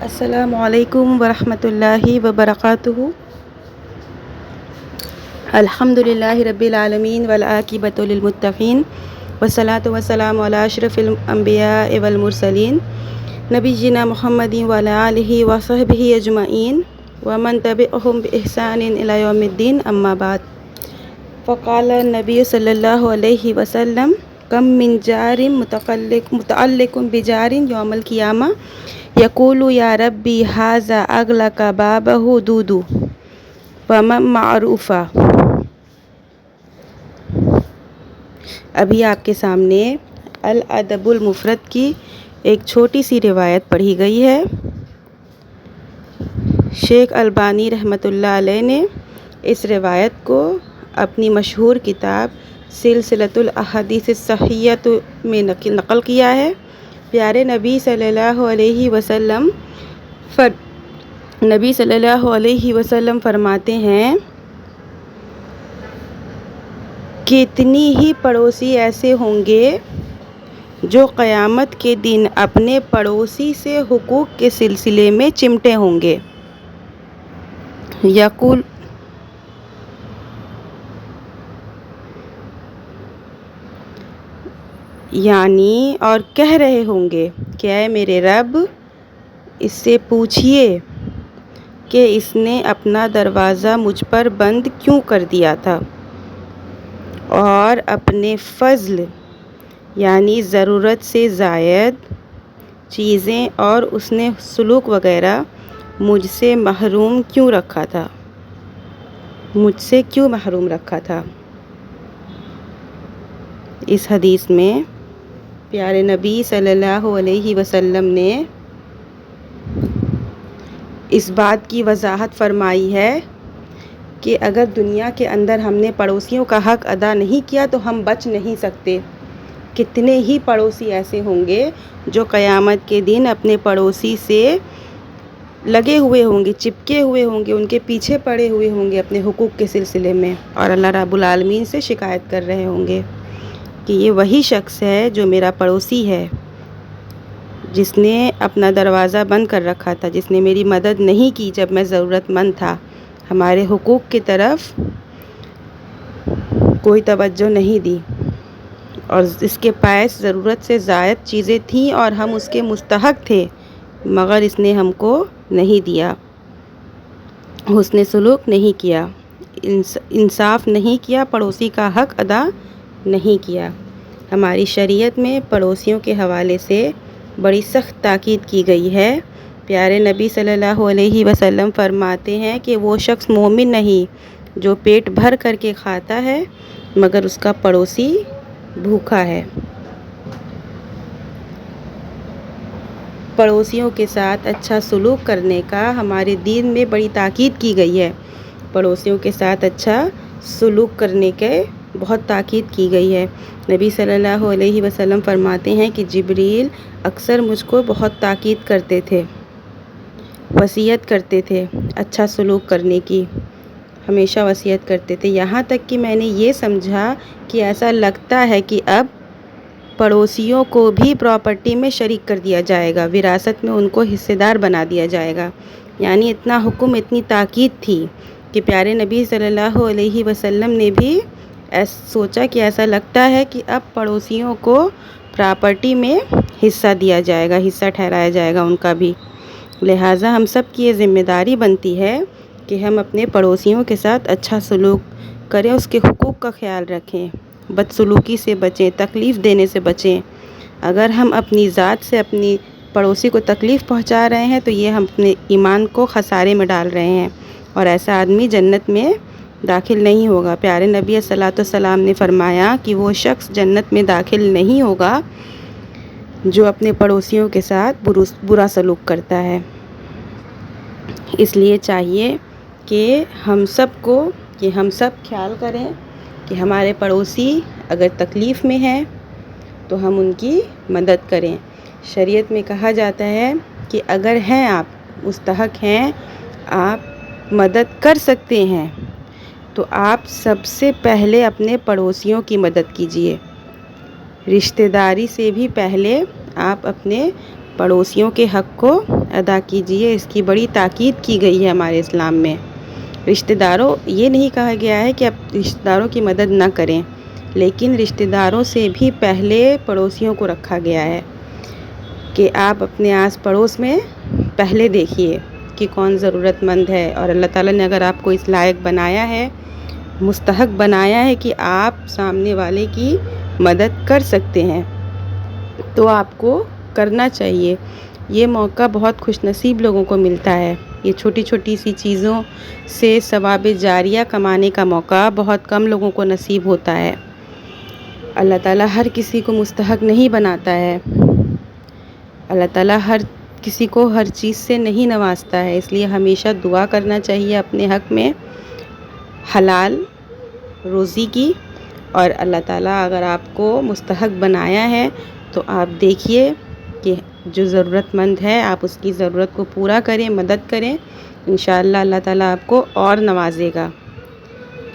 السلام علیکم ورحمۃ اللہ وبرکاتہ۔ الحمد للہ رب العالمین والعاقبۃ للمتقین والصلاۃ والسلام علی اشرف الانبیاء والمرسلین نبینا محمد وعلی آلہ وصحبہ اجمعین ومن تبعہم بإحسان الی یوم الدین، اما بعد۔ فقال النبی صلی اللہ علیہ وسلم کم من جار متعلق بجار یوم القیامہ یقول یا ربی ھذا اغلق بابہ دود ومن معروفہ۔ ابھی آپ کے سامنے الادب المفرد کی ایک چھوٹی سی روایت پڑھی گئی ہے۔ شیخ البانی رحمۃ اللہ علیہ نے اس روایت کو اپنی مشہور کتاب سلسلۃ الاحادیث الصحیحہ میں نقل کیا ہے۔ پیارے نبی صلی اللہ علیہ وسلم فرماتے ہیں کتنی ہی پڑوسی ایسے ہوں گے جو قیامت کے دن اپنے پڑوسی سے حقوق کے سلسلے میں چمٹے ہوں گے۔ یقول یعنی اور کہہ رہے ہوں گے کہ اے میرے رب، اس سے پوچھئے کہ اس نے اپنا دروازہ مجھ پر بند کیوں کر دیا تھا، اور اپنے فضل یعنی ضرورت سے زائد چیزیں اور اس نے سلوک وغیرہ مجھ سے محروم کیوں رکھا تھا۔ اس حدیث میں پیارے نبی صلی اللہ علیہ وسلم نے اس بات کی وضاحت فرمائی ہے کہ اگر دنیا کے اندر ہم نے پڑوسیوں کا حق ادا نہیں کیا تو ہم بچ نہیں سکتے۔ کتنے ہی پڑوسی ایسے ہوں گے جو قیامت کے دن اپنے پڑوسی سے لگے ہوئے ہوں گے، چپکے ہوئے ہوں گے، ان کے پیچھے پڑے ہوئے ہوں گے اپنے حقوق کے سلسلے میں، اور اللہ رب العالمین سے شکایت کر رہے ہوں گے کہ یہ وہی شخص ہے جو میرا پڑوسی ہے، جس نے اپنا دروازہ بند کر رکھا تھا، جس نے میری مدد نہیں کی جب میں ضرورت مند تھا، ہمارے حقوق کی طرف کوئی توجہ نہیں دی، اور اس کے پاس ضرورت سے زائد چیزیں تھیں اور ہم اس کے مستحق تھے، مگر اس نے ہم کو نہیں دیا، حسن سلوک نہیں کیا، انصاف نہیں کیا، پڑوسی کا حق ادا نہیں کیا۔ ہماری شریعت میں پڑوسیوں کے حوالے سے بڑی سخت تاکید کی گئی ہے۔ پیارے نبی صلی اللہ علیہ وسلم فرماتے ہیں کہ وہ شخص مومن نہیں جو پیٹ بھر کر کے کھاتا ہے مگر اس کا پڑوسی بھوکا ہے۔ پڑوسیوں کے ساتھ اچھا سلوک کرنے کا ہمارے دین میں بڑی تاکید کی گئی ہے۔ پڑوسیوں کے ساتھ اچھا سلوک کرنے کے بہت تاکید کی گئی ہے۔ نبی صلی اللہ علیہ وسلم فرماتے ہیں کہ جبریل اکثر مجھ کو بہت تاکید کرتے تھے، وصیت کرتے تھے اچھا سلوک کرنے کی، ہمیشہ وصیت کرتے تھے، یہاں تک کہ میں نے یہ سمجھا کہ ایسا لگتا ہے کہ اب پڑوسیوں کو بھی پراپرٹی میں شریک کر دیا جائے گا، وراثت میں ان کو حصے دار بنا دیا جائے گا۔ یعنی اتنا حکم، اتنی تاکید تھی کہ پیارے نبی صلی اللہ علیہ وسلم نے بھی سوچا کہ ایسا لگتا ہے کہ اب پڑوسیوں کو پراپرٹی میں حصہ دیا جائے گا، حصہ ٹھہرایا جائے گا ان کا بھی۔ لہٰذا ہم سب کی یہ ذمہ داری بنتی ہے کہ ہم اپنے پڑوسیوں کے ساتھ اچھا سلوک کریں، اس کے حقوق کا خیال رکھیں، بدسلوکی سے بچیں، تکلیف دینے سے بچیں۔ اگر ہم اپنی ذات سے اپنی پڑوسی کو تکلیف پہنچا رہے ہیں تو یہ ہم اپنے ایمان کو خسارے میں ڈال رہے ہیں، اور ایسا آدمی جنت میں داخل نہیں ہوگا۔ پیارے نبی صلی اللہ علیہ وسلم نے فرمایا کہ وہ شخص جنت میں داخل نہیں ہوگا جو اپنے پڑوسیوں کے ساتھ برا سلوک کرتا ہے۔ اس لیے چاہیے کہ ہم سب خیال کریں کہ ہمارے پڑوسی اگر تکلیف میں ہیں تو ہم ان کی مدد کریں۔ شریعت میں کہا جاتا ہے کہ اگر ہیں آپ مستحق ہیں، آپ مدد کر سکتے ہیں تو آپ سب سے پہلے اپنے پڑوسیوں کی مدد کیجیے۔ رشتہ داری سے بھی پہلے آپ اپنے پڑوسیوں کے حق کو ادا کیجیے، اس کی بڑی تاکید کی گئی ہے ہمارے اسلام میں۔ رشتہ داروں، یہ نہیں کہا گیا ہے کہ آپ رشتہ داروں کی مدد نہ کریں، لیکن رشتہ داروں سے بھی پہلے پڑوسیوں کو رکھا گیا ہے کہ آپ اپنے آس پڑوس میں پہلے دیکھیے کہ کون ضرورت مند ہے، اور اللہ تعالیٰ نے اگر آپ کو اس لائق بنایا ہے، مستحق بنایا ہے کہ آپ سامنے والے کی مدد کر سکتے ہیں، تو آپ کو کرنا چاہیے۔ یہ موقع بہت خوش نصیب لوگوں کو ملتا ہے۔ یہ چھوٹی چھوٹی سی چیزوں سے ثواب جاریہ کمانے کا موقع بہت کم لوگوں کو نصیب ہوتا ہے۔ اللہ تعالیٰ ہر کسی کو مستحق نہیں بناتا ہے، اللہ تعالیٰ ہر کسی کو ہر چیز سے نہیں نوازتا ہے، اس لیے ہمیشہ دعا کرنا چاہیے اپنے حق میں حلال روزی کی۔ اور اللہ تعالیٰ اگر آپ کو مستحق بنایا ہے تو آپ دیکھیے کہ جو ضرورت مند ہے آپ اس کی ضرورت کو پورا کریں، مدد کریں، انشاءاللہ اللہ تعالیٰ آپ کو اور نوازے گا،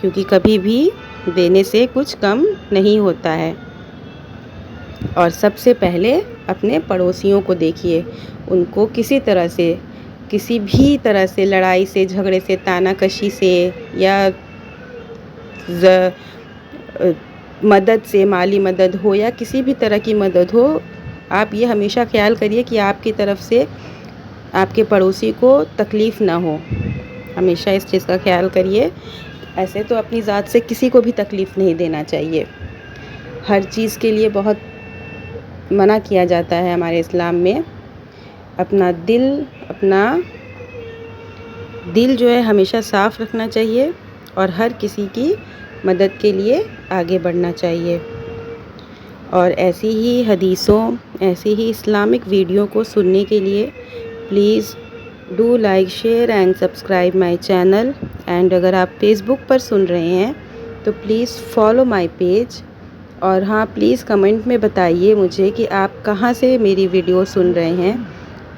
کیونکہ کبھی بھی دینے سے کچھ کم نہیں ہوتا ہے۔ اور سب سے پہلے اپنے پڑوسیوں کو دیکھیے، ان کو کسی بھی طرح سے لڑائی سے، جھگڑے سے، تانا کشی سے، یا مدد سے، مالی مدد ہو یا کسی بھی طرح کی مدد ہو، آپ یہ ہمیشہ خیال کریے کہ آپ کی طرف سے آپ کے پڑوسی کو تکلیف نہ ہو، ہمیشہ اس چیز کا خیال کریے۔ ایسے تو اپنی ذات سے کسی کو بھی تکلیف نہیں دینا چاہیے، ہر چیز کے لیے بہت منع کیا جاتا ہے ہمارے اسلام میں۔ اپنا دل جو ہے ہمیشہ صاف رکھنا چاہیے، اور ہر کسی کی مدد کے لیے آگے بڑھنا چاہیے۔ اور ایسی ہی حدیثوں، ایسی ہی اسلامک ویڈیو کو سننے کے لیے please do like, share and subscribe my channel. And اگر آپ فیس بک پر سن رہے ہیں تو پلیز فالو مائی پیج، اور ہاں پلیز کمنٹ میں بتائیے مجھے کہ آپ کہاں سے میری ویڈیو سن رہے ہیں،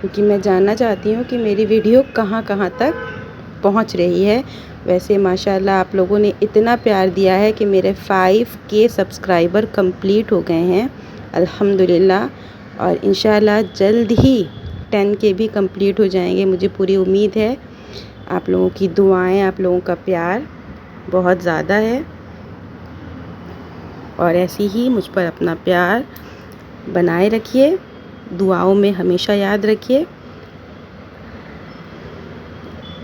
کیونکہ میں جاننا چاہتی ہوں کہ میری ویڈیو کہاں کہاں تک پہنچ رہی ہے۔ ویسے ماشاءاللہ آپ لوگوں نے اتنا پیار دیا ہے کہ میرے 5K سبسکرائبر کمپلیٹ ہو گئے ہیں الحمدللہ، اور انشاءاللہ جلد ہی 10K بھی کمپلیٹ ہو جائیں گے۔ مجھے پوری امید ہے، آپ لوگوں کی دعائیں، آپ لوگوں کا پیار بہت زیادہ ہے، اور ایسی ہی مجھ پر اپنا پیار بنائے رکھیے، دعاؤں میں ہمیشہ یاد رکھیے۔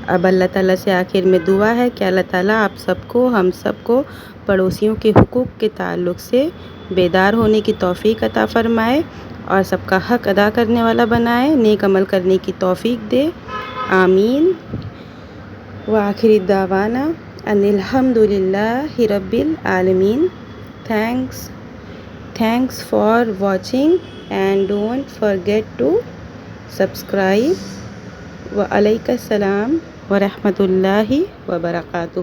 اب اللہ تعالیٰ سے آخر میں دعا ہے کہ اللہ تعالیٰ آپ سب کو، ہم سب کو پڑوسیوں کے حقوق کے تعلق سے بیدار ہونے کی توفیق عطا فرمائے، اور سب کا حق ادا کرنے والا بنائے، نیک عمل کرنے کی توفیق دے، آمین۔ وآخر دعوانا ان الحمدللہ رب العالمین۔ Thanks for watching and don't forget to subscribe۔ وعلیکم السلام ورحمۃ اللہ وبرکاتہ۔